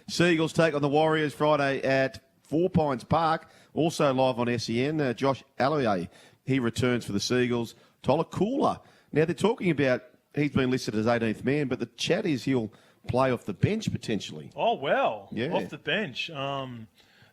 Seagulls take on the Warriors Friday at Four Pines Park. Also live on SEN. Josh Alloy, he returns for the Seagulls. Tolakula. Now, they're talking about he's been listed as 18th man, but the chat is he'll play off the bench potentially. Oh, well. Yeah. Off the bench.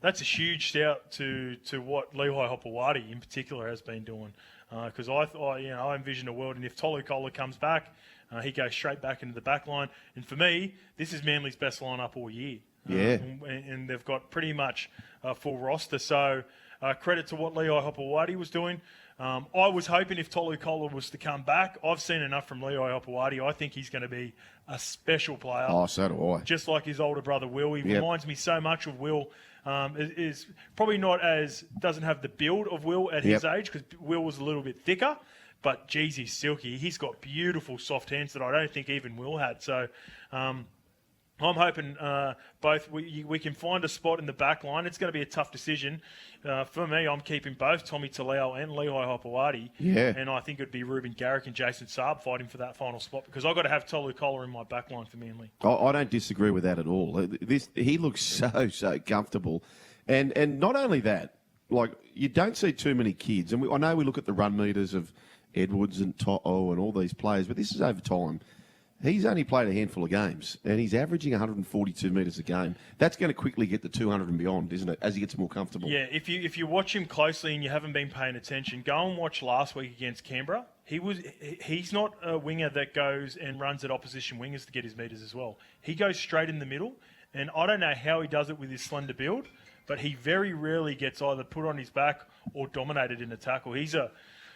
That's a huge shout to what Lehigh Hopewadi in particular has been doing. Because I envision a world, and if Tolakula comes back, he goes straight back into the back line. And for me, this is Manly's best lineup all year. Yeah. And they've got pretty much a full roster. So credit to what Lehigh Hopewadi was doing. I was hoping if Tolakula was to come back, I've seen enough from Lehigh Hopewadi. I think he's going to be a special player. Oh, so do I. Just like his older brother Will. He reminds me so much of Will. Is probably doesn't have the build of Will at his age, because Will was a little bit thicker. But, geez, he's silky. He's got beautiful soft hands that I don't think even Will had. So I'm hoping both we can find a spot in the back line. It's going to be a tough decision. For me, I'm keeping both Tommy Taleo and Lehigh Hopewadi. Yeah. And I think it would be Ruben Garrick and Jason Saab fighting for that final spot, because I've got to have Tolu Collar in my back line for Manly. I don't disagree with that at all. He looks so comfortable. And not only that, like, you don't see too many kids. And I know we look at the run meters of Edwards and To'o and all these players, but this is over time. He's only played a handful of games, and he's averaging 142 metres a game. That's going to quickly get to 200 and beyond, isn't it, as he gets more comfortable? Yeah, if you watch him closely and you haven't been paying attention, go and watch last week against Canberra. He's not a winger that goes and runs at opposition wingers to get his metres as well. He goes straight in the middle, and I don't know how he does it with his slender build, but he very rarely gets either put on his back or dominated in a tackle.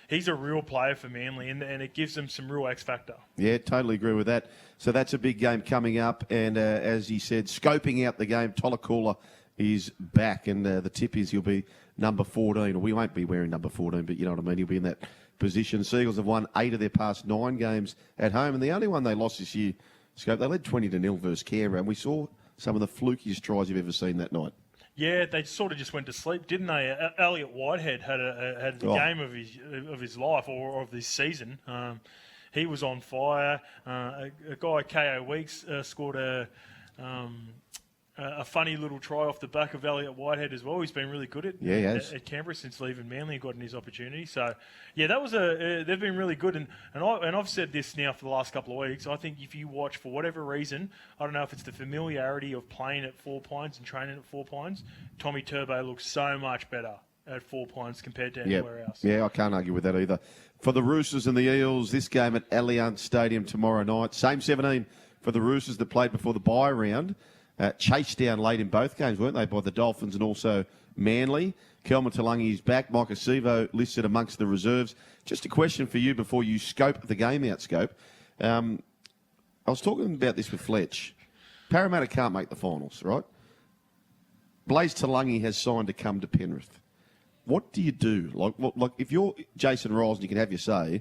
He's a real player for Manly, and it gives them some real X factor. Yeah, totally agree with that. So that's a big game coming up, and as he said, scoping out the game, Tolakula is back, and the tip is he'll be number 14. We won't be wearing number 14, but you know what I mean. He'll be in that position. Seagulls have won 8 of their past 9 games at home, and the only one they lost this year, Scope, they led 20-0 versus Canberra, and we saw some of the flukiest tries you've ever seen that night. Yeah, they sort of just went to sleep, didn't they? Elliot Whitehead had the game of his life, or of this season. He was on fire. A guy, K.O. Weeks, scored a funny little try off the back of Elliot Whitehead as well. He's been really good at Canberra since leaving Manly and gotten his opportunity. So, yeah, that was they've been really good. And I've said this now for the last couple of weeks. I think if you watch, for whatever reason, I don't know if it's the familiarity of playing at Four Pines and training at Four Pines, Tommy Turbo looks so much better at Four Pines compared to anywhere else. Yeah, I can't argue with that either. For the Roosters and the Eels, this game at Allianz Stadium tomorrow night. Same 17 for the Roosters that played before the bye round. Chased down late in both games, weren't they, by the Dolphins and also Manly. Kelma Talangi is back. Micah Sivo listed amongst the reserves. Just a question for you before you scope the game out, Scope. I was talking about this with Fletch. Parramatta can't make the finals, right? Blaze Talangi has signed to come to Penrith. What do you do? Like if you're Jason Riles and you can have your say,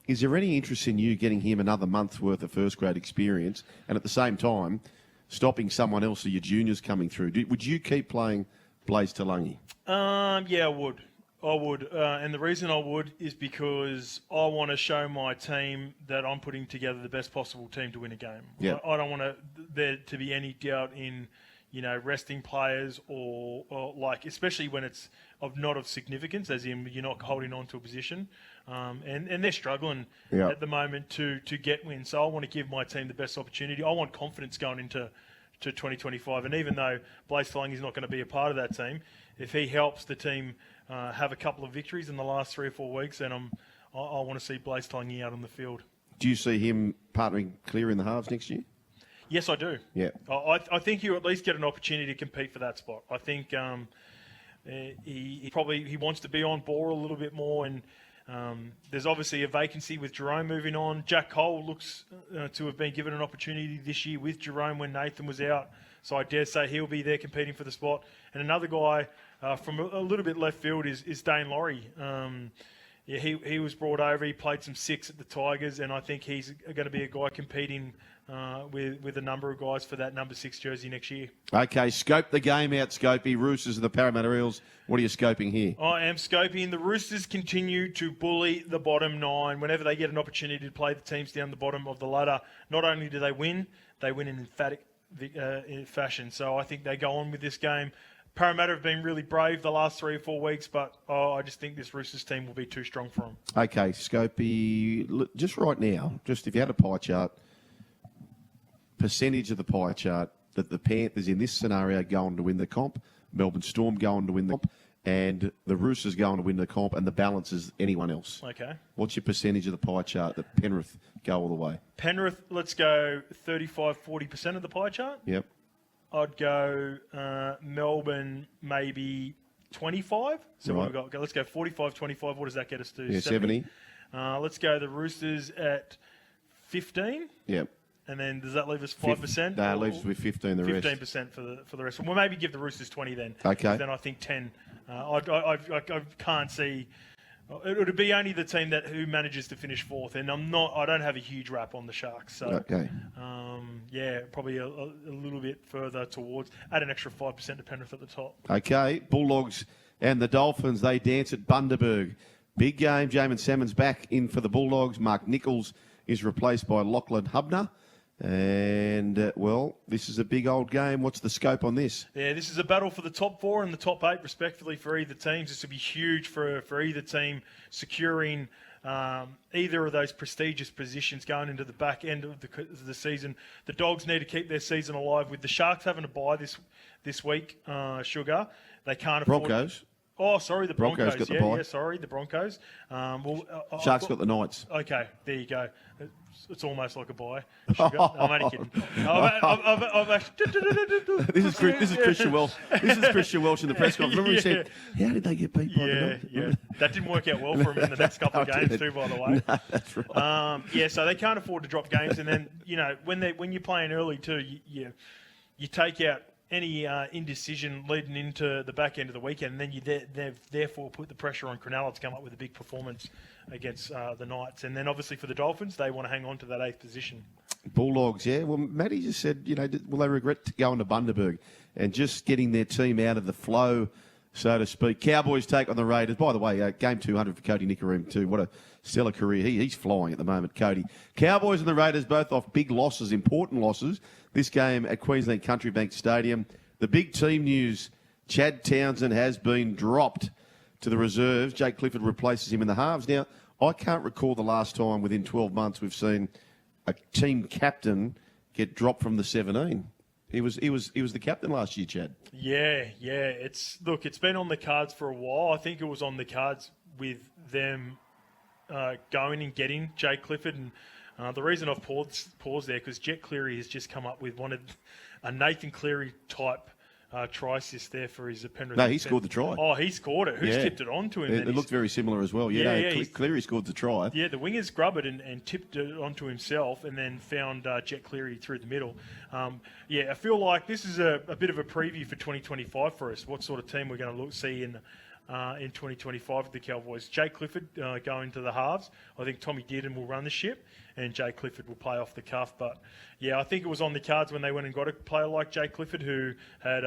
is there any interest in you getting him another month's worth of first-grade experience and at the same time stopping someone else or your juniors coming through? Would you keep playing Blaze Talangi? Yeah, I would. And the reason I would is because I want to show my team that I'm putting together the best possible team to win a game. Yeah. I don't want there to be any doubt in, resting players or like, especially when it's not of significance, as in you're not holding on to a position. And they're struggling at the moment to get wins. So I want to give my team the best opportunity. I want confidence going into 2025. And even though Blaze Talangi is not going to be a part of that team, if he helps the team have a couple of victories in the last 3 or 4 weeks, then I want to see Blaze Talangi out on the field. Do you see him partnering clear in the halves next year? Yes, I do. Yeah. I think he'll at least get an opportunity to compete for that spot. I think he wants to be on ball a little bit more, and there's obviously a vacancy with Jerome moving on. Jack Cole looks to have been given an opportunity this year with Jerome when Nathan was out, so I dare say he'll be there competing for the spot. And another guy from a little bit left field is Dane Laurie. He was brought over. He played some 6 at the Tigers, and I think he's going to be a guy competing with a number of guys for that number 6 jersey next year. Okay, scope the game out, Scopey. Roosters and the Parramatta Eels. What are you scoping here? I am scoping. The Roosters continue to bully the bottom 9. Whenever they get an opportunity to play the teams down the bottom of the ladder, not only do they win an emphatic fashion. So I think they go on with this game. Parramatta have been really brave the last 3 or 4 weeks, but I just think this Roosters team will be too strong for them. Okay, Scopey, just right now, just if you had a pie chart, percentage of the pie chart that the Panthers in this scenario go on to win the comp, Melbourne Storm go on to win the comp, and the Roosters go on to win the comp, and the balance is anyone else. Okay. What's your percentage of the pie chart that Penrith go all the way? Penrith, let's go 35-40% of the pie chart. Yep. I'd go Melbourne maybe 25. So Right. what we've got? Let's go 45-25. What does that get us to? Yeah, 70. Let's go the Roosters at 15. Yep. And then does that leave us 5%? No, it leaves us with 15 the rest. 15% for the rest. Well, maybe give the Roosters 20 then. Okay. Then I think 10. I can't see. It would be only the team who manages to finish fourth, and I don't have a huge rap on the Sharks. So, Okay. yeah, probably a little bit further towards. Add an extra 5% to Penrith at the top. Okay. Bulldogs and the Dolphins, they dance at Bundaberg. Big game. Jamin Salmon's back in for the Bulldogs. Mark Nichols is replaced by Lachlan Hubner. And, well, this is a big old game. What's the scope on this? Yeah, this is a battle for the top 4 and the top 8, respectively, for either teams. This would be huge for either team securing either of those prestigious positions going into the back end of the season. The Dogs need to keep their season alive. With the Sharks having to bye this week, Sugar, they can't afford... Broncos. Oh, sorry, the Broncos. Got the bye. Yeah, sorry, the Broncos. Sharks got the Knights. Okay, there you go. It's almost like a bye. Sugar. I'm only kidding. I've actually... This is Christian Welsh. This is Christian Welsh in the press conference. Remember he said, "How did they get beat by the Knights?" Yeah. That didn't work out well for him in the next couple of games too, by the way. No, that's right. Yeah, so they can't afford to drop games, and then when you're playing early too, you take out any indecision leading into the back end of the weekend, and then you therefore put the pressure on Cronulla to come up with a big performance against the Knights. And then obviously for the Dolphins, they want to hang on to that 8th position. Bulldogs, yeah. Well, Matty just said, will they regret going to Bundaberg and just getting their team out of the flow, so to speak. Cowboys take on the Raiders. By the way, game 200 for Cody Nickaroom too. What a stellar career. He's flying at the moment, Cody. Cowboys and the Raiders both off big losses, important losses. This game at Queensland Country Bank Stadium. The big team news, Chad Townsend has been dropped to the reserves. Jake Clifford replaces him in the halves. Now, I can't recall the last time within 12 months we've seen a team captain get dropped from the 17. He was the captain last year, Chad. Yeah. It's been on the cards for a while. I think it was on the cards with them going and getting Jake Clifford, and the reason I've paused there because Jet Cleary has just come up with a Nathan Cleary type try assist there for his Penrith. No, he scored the try. Oh, he scored it. Who's tipped it on to him? It looked very similar as well. Cleary scored the try. Yeah, the wingers grub it and tipped it onto himself and then found Jet Cleary through the middle. I feel like this is a bit of a preview for 2025 for us. What sort of team we're going to see in 2025 with the Cowboys. Jake Clifford going to the halves. I think Tommy Dearden will run the ship and Jake Clifford will play off the cuff. But, yeah, I think it was on the cards when they went and got a player like Jake Clifford who had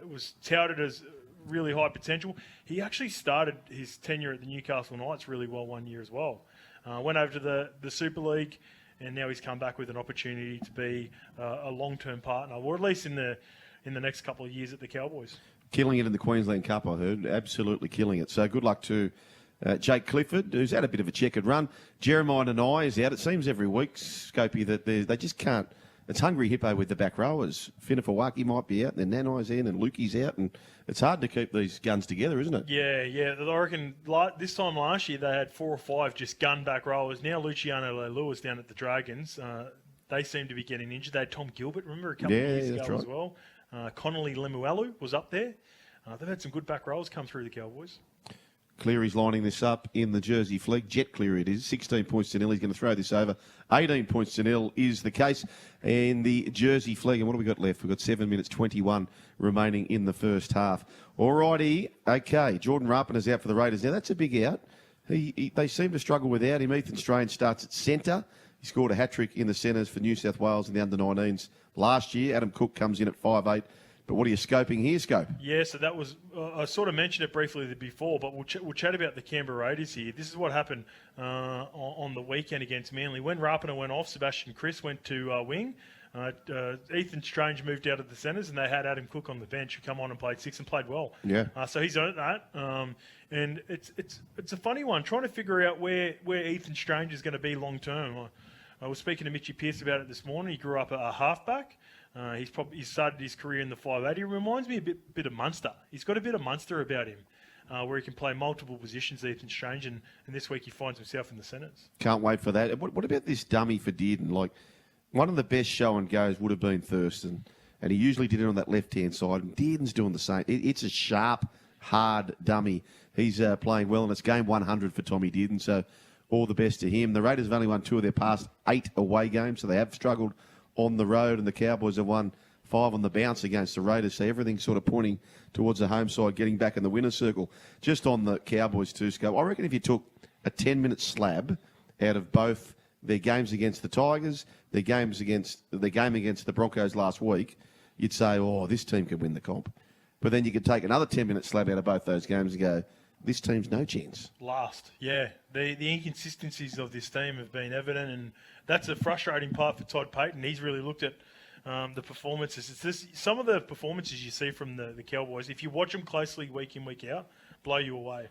was touted as really high potential. He actually started his tenure at the Newcastle Knights really well one year as well. Went over to the Super League and now he's come back with an opportunity to be a long-term partner, or at least in the next couple of years at the Cowboys. Killing it in the Queensland Cup, I heard. Absolutely killing it. So good luck to Jake Clifford, who's had a bit of a checkered run. Jeremiah Nanai is out. It seems every week, Scopey, that they just can't. It's hungry hippo with the back rowers. Finifawaki might be out, and then Nanai's in, and Lukey's out, and it's hard to keep these guns together, isn't it? Yeah. I reckon this time last year they had 4 or 5 just gun back rowers. Now Luciano Leilua down at the Dragons. They seem to be getting injured. They had Tom Gilbert, remember, a couple of years ago right. as well. Connolly Lemuelu was up there. They've had some good back rows come through the Cowboys. Cleary's lining this up in the Jersey flag. Jet Cleary it is. 16 points to nil. He's going to throw this over. 18 points to nil is the case. And the Jersey flag. And what have we got left? We've got 7 minutes 21 remaining in the first half. Alrighty. Okay. Jordan Rapana's out for the Raiders. Now, that's a big out. They seem to struggle without him. Ethan Strange starts at centre. He scored a hat-trick in the centres for New South Wales in the under-19s last year. Adam Cook comes in at 5'8". But what are you scoping here, Scope? Yeah, so that was I sort of mentioned it briefly before, but we'll chat about the Canberra Raiders here. This is what happened on the weekend against Manly. When Rapana went off, Sebastian Chris went to wing. Ethan Strange moved out of the centres, and they had Adam Cook on the bench, who come on and played 6 and played well. Yeah. So he's earned that. And it's a funny one, trying to figure out where Ethan Strange is going to be long term. I was speaking to Mitchy Pearce about it this morning. He grew up a halfback. He started his career in the 5'8". He reminds me a bit of Munster. He's got a bit of Munster about him, where he can play multiple positions, Ethan Strange, and this week he finds himself in the centres. Can't wait for that. What about this dummy for Dearden? Like, one of the best show and goes would have been Thurston, and he usually did it on that left-hand side, and Dearden's doing the same. It's a sharp, hard dummy. He's playing well, and it's game 100 for Tommy Dearden, so all the best to him. The Raiders have only won 2 of their past 8 away games, so they have struggled on the road, and the Cowboys have won 5 on the bounce against the Raiders, so everything's sort of pointing towards the home side, getting back in the winner's circle. Just on the Cowboys too, Scope, I reckon if you took a 10-minute slab out of both their games against the Tigers, their game against the Broncos last week, you'd say, oh, this team could win the comp. But then you could take another 10-minute slab out of both those games and go, this team's no chance. Last, yeah. The inconsistencies of this team have been evident, and that's a frustrating part for Todd Payton. He's really looked at the performances. Some of the performances you see from the Cowboys, if you watch them closely week in, week out, blow you away.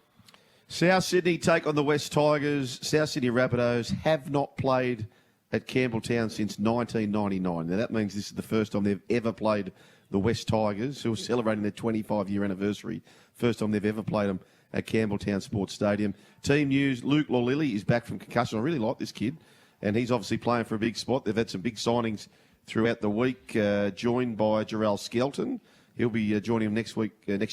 South Sydney take on the West Tigers. South Sydney Rabbitohs have not played at Campbelltown since 1999. Now, that means this is the first time they've ever played the West Tigers, who are celebrating their 25-year anniversary. First time they've ever played them at Campbelltown Sports Stadium. Team news, Luke Lolili is back from concussion. I really like this kid, and he's obviously playing for a big spot. They've had some big signings throughout the week, joined by Jarrell Skelton. He'll be joining him next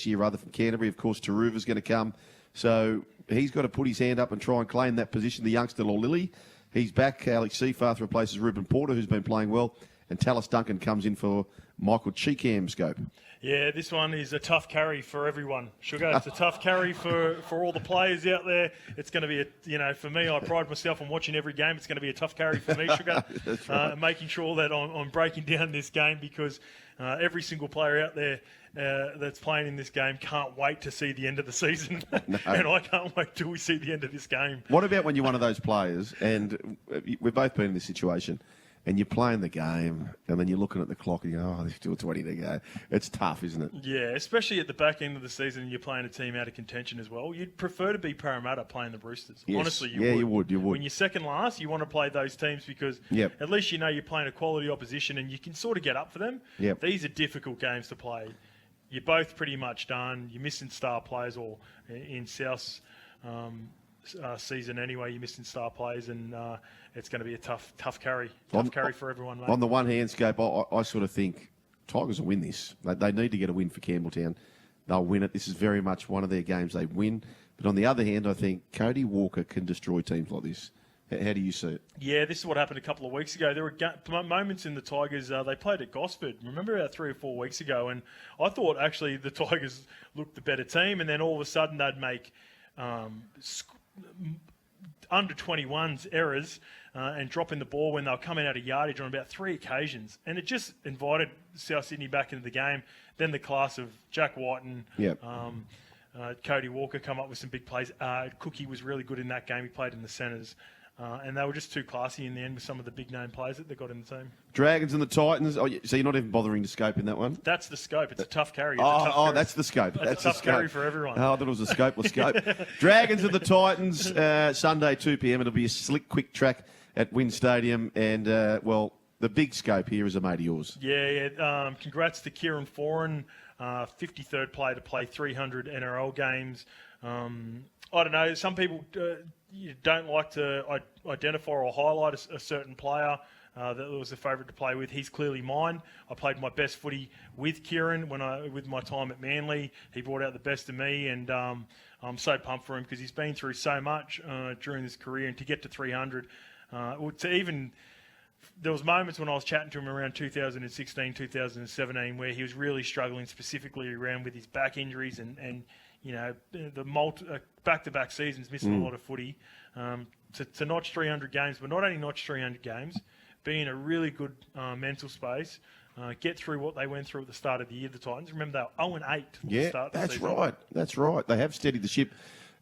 year from Canterbury. Of course, Taruva's going to come. So he's got to put his hand up and try and claim that position, the youngster Lolili. He's back. Alex Seafarth replaces Ruben Porter, who's been playing well. And Tallis Duncan comes in for Michael Cheekham, Scope. Yeah, this one is a tough carry for everyone. Sugar, it's a tough carry for all the players out there. It's going to be, for me, I pride myself on watching every game. It's going to be a tough carry for me, Sugar. That's right. Making sure that I'm breaking down this game because every single player out there that's playing in this game can't wait to see the end of the season. No. And I can't wait till we see the end of this game. What about when you're one of those players, and we've both been in this situation, and you're playing the game, and then you're looking at the clock and you go, oh, there's still 20 to go. It's tough, isn't it? Yeah, especially at the back end of the season and you're playing a team out of contention as well. You'd prefer to be Parramatta playing the Roosters. Yes. Honestly, you would. When you're second last, you want to play those teams because at least you know you're playing a quality opposition and you can sort of get up for them. Yep. These are difficult games to play. You're both pretty much done. You're missing star players, or in South's season anyway, you're missing star players, and it's going to be a tough carry. Carry for everyone, mate. On the one hand, Scope, I sort of think Tigers will win this. They need to get a win for Campbelltown. They'll win it. This is very much one of their games they win. But on the other hand, I think Cody Walker can destroy teams like this. How do you see it? Yeah, this is what happened a couple of weeks ago. There were moments in the Tigers, they played at Gosford, remember, about 3 or 4 weeks ago, and I thought actually the Tigers looked the better team, and then all of a sudden they'd make under 21s errors and dropping the ball when they were coming out of yardage on about 3 occasions. And it just invited South Sydney back into the game. Then the class of Jack Whiten, Cody Walker come up with some big plays. Cookie was really good in that game. He played in the centres. And they were just too classy in the end with some of the big-name players that they got in the team. Dragons and the Titans. Oh, so you're not even bothering to scope in that one? That's the scope. It's a tough carry. That's the scope. That's a tough carry for everyone. Oh, I thought it was a scopeless scope. Dragons and the Titans, Sunday, 2 p.m. It'll be a slick, quick track at Wynn Stadium. And, the big scope here is a mate of yours. Yeah. Congrats to Kieran Foran, 53rd player to play 300 NRL games. I don't know. Some people you don't like to identify or highlight a certain player that was a favourite to play with. He's clearly mine. I played my best footy with Kieran with my time at Manly. He brought out the best of me, and I'm so pumped for him because he's been through so much during his career, and to get to 300, there was moments when I was chatting to him around 2016, 2017, where he was really struggling specifically around with his back injuries and the back-to-back seasons, missing a lot of footy. To notch 300 games, but not only notch 300 games, be in a really good mental space, get through what they went through at the start of the year, the Titans. Remember, they were 0-8 to the start of the season. That's right. They have steadied the ship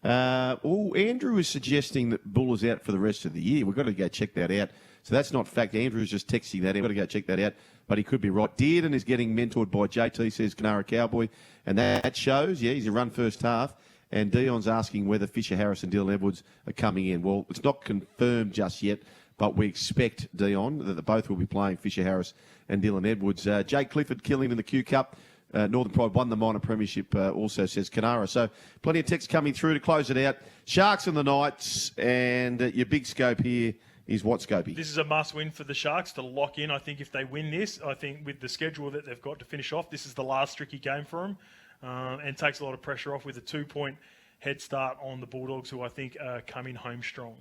Andrew is suggesting that Bull is out for the rest of the year. We've got to go check that out. So that's not fact. Andrew's just texting that. We've got to go check that out. But he could be right. Dearden is getting mentored by JT, says Canara Cowboy. And that shows, he's a run first half. And Dion's asking whether Fisher Harris and Dylan Edwards are coming in. Well, it's not confirmed just yet, but we expect, Dion, that both will be playing, Fisher Harris and Dylan Edwards. Jake Clifford killing in the Q Cup. Northern Pride won the minor premiership, also says Canara. So plenty of text coming through to close it out. Sharks and the Knights, and your big scope here is what, Scopey? This is a must-win for the Sharks to lock in. I think if they win this, I think with the schedule that they've got to finish off, this is the last tricky game for them, and takes a lot of pressure off with a 2-point head start on the Bulldogs, who I think come in home strong.